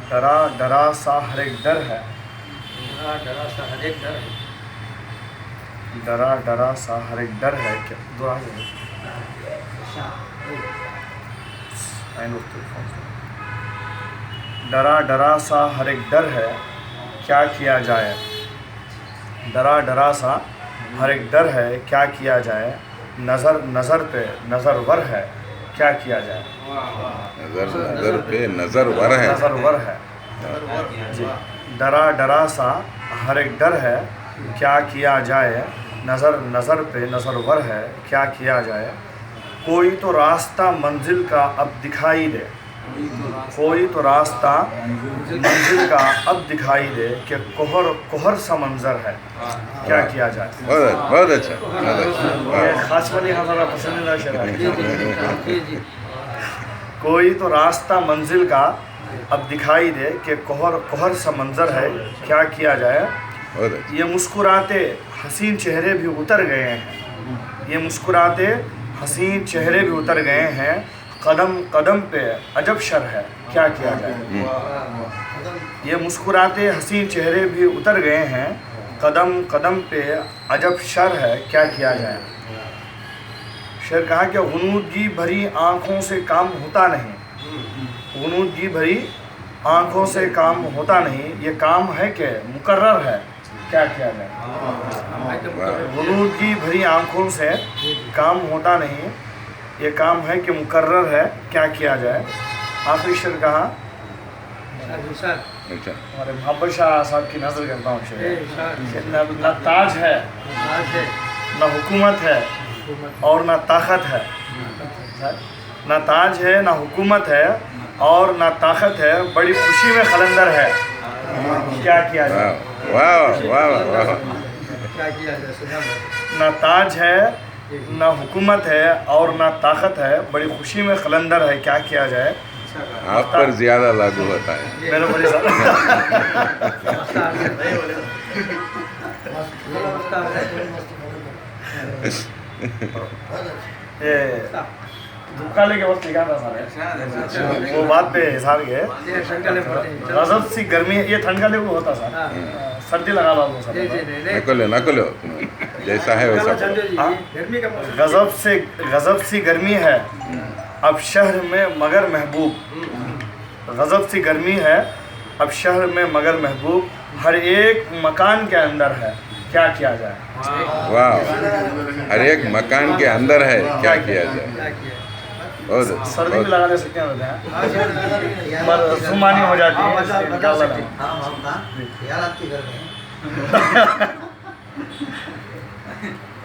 डरा डरा सा हर एक डर है, डरा डरा सा हर एक डर है, डरा डरा सा हर एक डर है। क्या दुआ है? डरा डरा सा हर एक डर है, क्या किया जाए। डरा डरा सा हर एक डर है, क्या किया जाए। नज़र नज़र पे नज़रवर है, क्या किया जाए। नजर नजर पे नजरवर है। नज़रवर है जी। डरा डरा सा हर एक डर है, क्या किया जाए। नज़र नज़र पे नज़रवर है, क्या किया जाए। कोई तो रास्ता मंजिल का अब दिखाई दे, कोई तो रास्ता मंजिल का अब दिखाई दे कि कोहर कोहर सा मंजर है, क्या किया जाए। बहुत अच्छा ये खास वाली हमारा पसंदीदा शेर है। कोई तो रास्ता मंजिल का अब दिखाई दे कि कोहर कोहर सा मंजर है, क्या किया जाए। ये मुस्कुराते हसीन चेहरे भी उतर गए हैं, ये मुस्कुराते हसीन चेहरे भी उतर गए हैं। कदम कदम पे अजब शर है, क्या किया जाए। ये मुस्कुराते हसीन चेहरे भी उतर गए हैं, कदम कदम पे अजब शर है, क्या किया जाए। शेर कहा कि गुनूदगी भरी आँखों से काम होता नहीं, गुनूदगी भरी आँखों से काम होता नहीं। ये काम है कि मुकर्रर है, क्या किया जाए। गुनूदगी भरी आँखों से काम होता नहीं, ये काम है कि मुकर्रर है, क्या किया जाए। आखिरी शेर कहा हमारे मोहब्बत शाह साहब की नज़र करता हूँ शेर। न ताज है न हुकूमत है और न ताकत है, न ताज है न हुकूमत है और न ताकत है। बड़ी खुशी में कलंदर है, क्या किया जाए। वाह वाह वाह। न ताज है न हुकूमत है और न ताकत है, बड़ी खुशी में कलंदर है, क्या किया जाए। आप पर ज्यादा लागू होता है। मेरे बड़ी ये धुक्का लेके वक्त लिखा था सारे, वो बात पे हिसाब के गजब सी गर्मी। ये ठंड का लेके होता सर, सर्दी लगा लो सर। नकलो जैसा है वैसा। गजब सी गर्मी है अब शहर में मगर महबूब, गजब सी गर्मी है अब शहर में मगर महबूब। हर एक मकान के अंदर है, क्या किया जाए। वाह, हर एक मकान के अंदर है, क्या किया जाए। बहुत सर्दी में लगाने से क्या होता है, जुमानी हो जाती है।